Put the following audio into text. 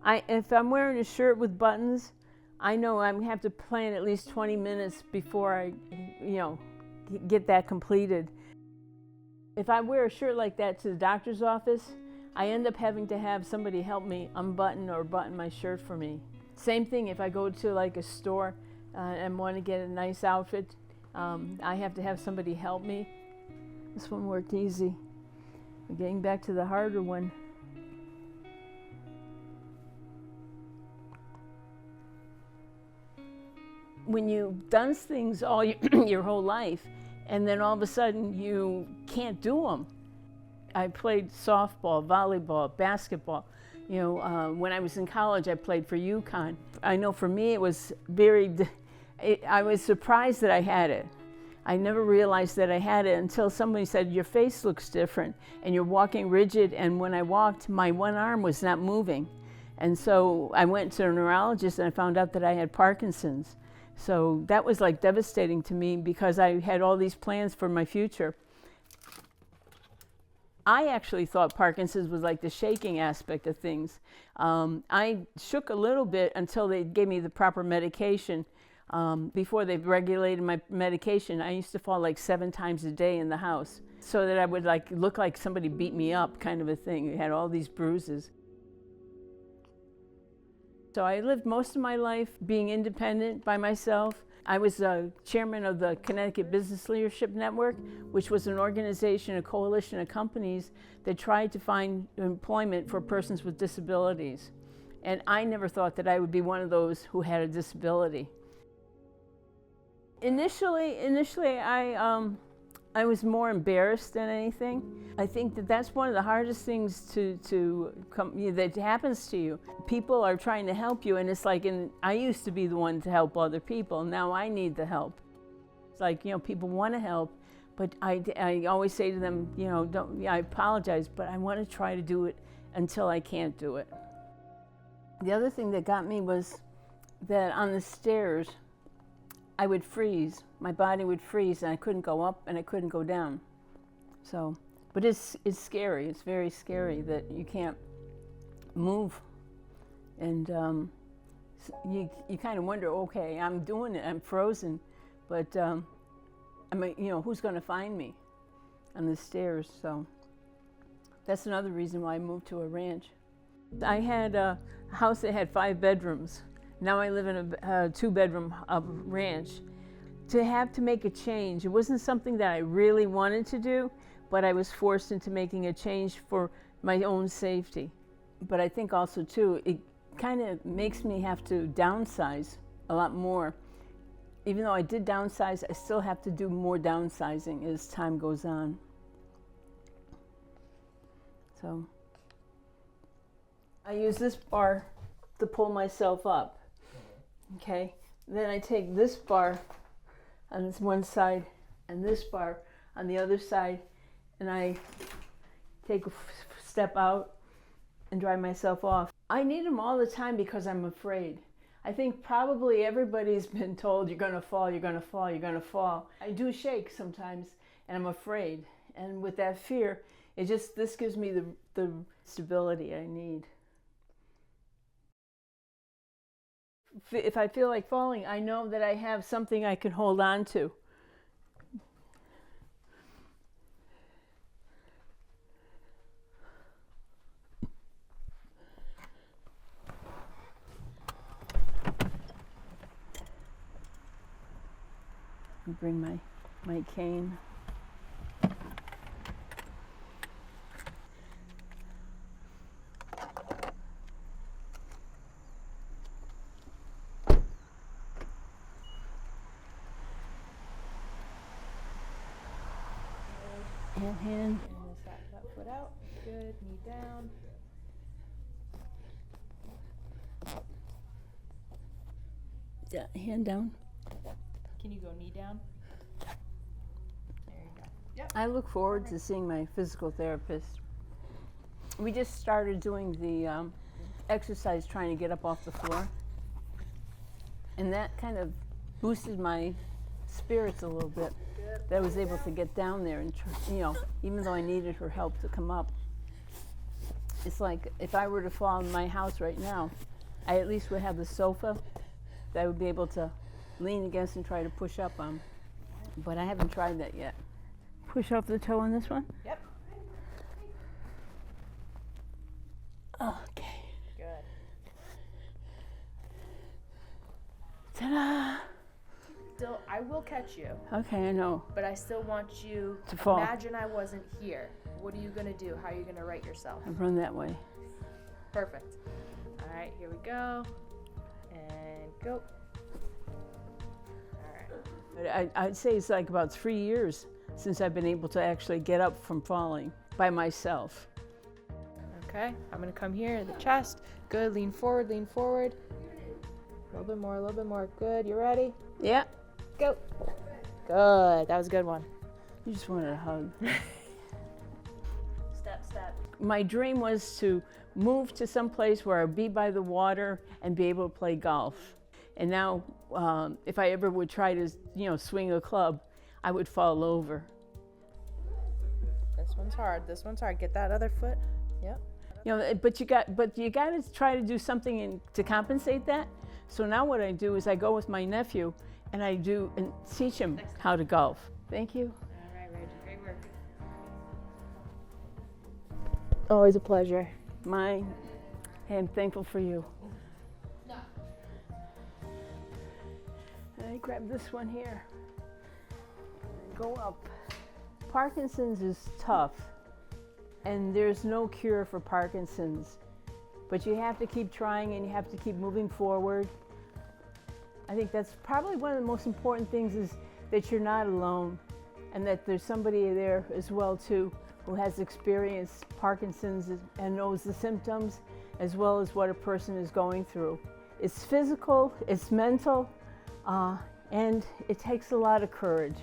If I'm wearing a shirt with buttons, I know I'm gonna have to plan at least 20 minutes before I, get that completed. If I wear a shirt like that to the doctor's office, I end up having to have somebody help me unbutton or button my shirt for me. Same thing if I go to like a store and want to get a nice outfit, I have to have somebody help me. This one worked easy. We're getting back to the harder one. When you've done things all your whole life, and then all of a sudden you can't do them. I played softball, volleyball, basketball. When I was in college, I played for UConn. I know for me it was I was surprised that I had it. I never realized that I had it until somebody said, your face looks different and you're walking rigid. And when I walked, my one arm was not moving. And so I went to a neurologist and I found out that I had Parkinson's. So that was like devastating to me because I had all these plans for my future. I actually thought Parkinson's was like the shaking aspect of things. I shook a little bit until they gave me the proper medication. Before they regulated my medication, I used to fall like 7 times a day in the house so that I would like look like somebody beat me up, kind of a thing. I had all these bruises. So I lived most of my life being independent by myself. I was chairman of the Connecticut Business Leadership Network, which was an organization, a coalition of companies that tried to find employment for persons with disabilities. And I never thought that I would be one of those who had a disability. Initially, I was more embarrassed than anything. I think that that's one of the hardest things that happens to you. People are trying to help you, and it's like, I used to be the one to help other people. Now I need the help. It's like, people want to help, but I always say to them, I apologize, but I want to try to do it until I can't do it. The other thing that got me was that on the stairs, I would freeze. My body would freeze, and I couldn't go up and I couldn't go down. So, but it's scary. It's very scary that you can't move, and you kind of wonder, okay, I'm doing it. I'm frozen, but who's going to find me on the stairs? So that's another reason why I moved to a ranch. I had a house that had 5 bedrooms. Now I live in a 2-bedroom ranch. To have to make a change, it wasn't something that I really wanted to do, but I was forced into making a change for my own safety. But I think also too, it kind of makes me have to downsize a lot more. Even though I did downsize, I still have to do more downsizing as time goes on. So I use this bar to pull myself up. Okay, then I take this bar on this one side and this bar on the other side, and I take a step out and dry myself off. I need them all the time because I'm afraid. I think probably everybody's been told you're going to fall, you're going to fall, you're going to fall. I do shake sometimes and I'm afraid. And with that fear, this gives me the stability I need. If I feel like falling, I know that I have something I can hold on to. Bring my cane. Hand. And that foot out. Good. Knee down. Yeah, hand down. Can you go knee down? There you go. Yep. I look forward to seeing my physical therapist. We just started doing the exercise trying to get up off the floor. And that kind of boosted my spirits a little bit. That I was able to get down there and, even though I needed her help to come up. It's like if I were to fall in my house right now, I at least would have the sofa that I would be able to lean against and try to push up on. But I haven't tried that yet. Push off the toe on this one? Yep. Okay. Good. Ta-da! Still, I will catch you, Okay, I know. but I still want you To fall. Imagine I wasn't here. What are you gonna do? How are you gonna right yourself? I run that way. Perfect. All right, here we go. And go. All right. I'd say it's like about 3 years since I've been able to actually get up from falling by myself. Okay, I'm gonna come here, the chest. Good, lean forward, lean forward. A little bit more, a little bit more. Good, you ready? Yeah. Go. Good, that was a good one. You just wanted a hug. Step, step. My dream was to move to some place where I'd be by the water and be able to play golf. And now, if I ever would try to, swing a club, I would fall over. This one's hard, this one's hard. Get that other foot. Yep. But you got to try to do something to compensate that. So now what I do is I go with my nephew and I teach him how to golf. Thank you. All right, Reggie, great work. Always a pleasure. Mine. Hey, I'm thankful for you. And I grab this one here. Go up. Parkinson's is tough, and there's no cure for Parkinson's. But you have to keep trying and you have to keep moving forward. I think that's probably one of the most important things is that you're not alone and that there's somebody there as well too who has experienced Parkinson's and knows the symptoms as well as what a person is going through. It's physical, it's mental, and it takes a lot of courage.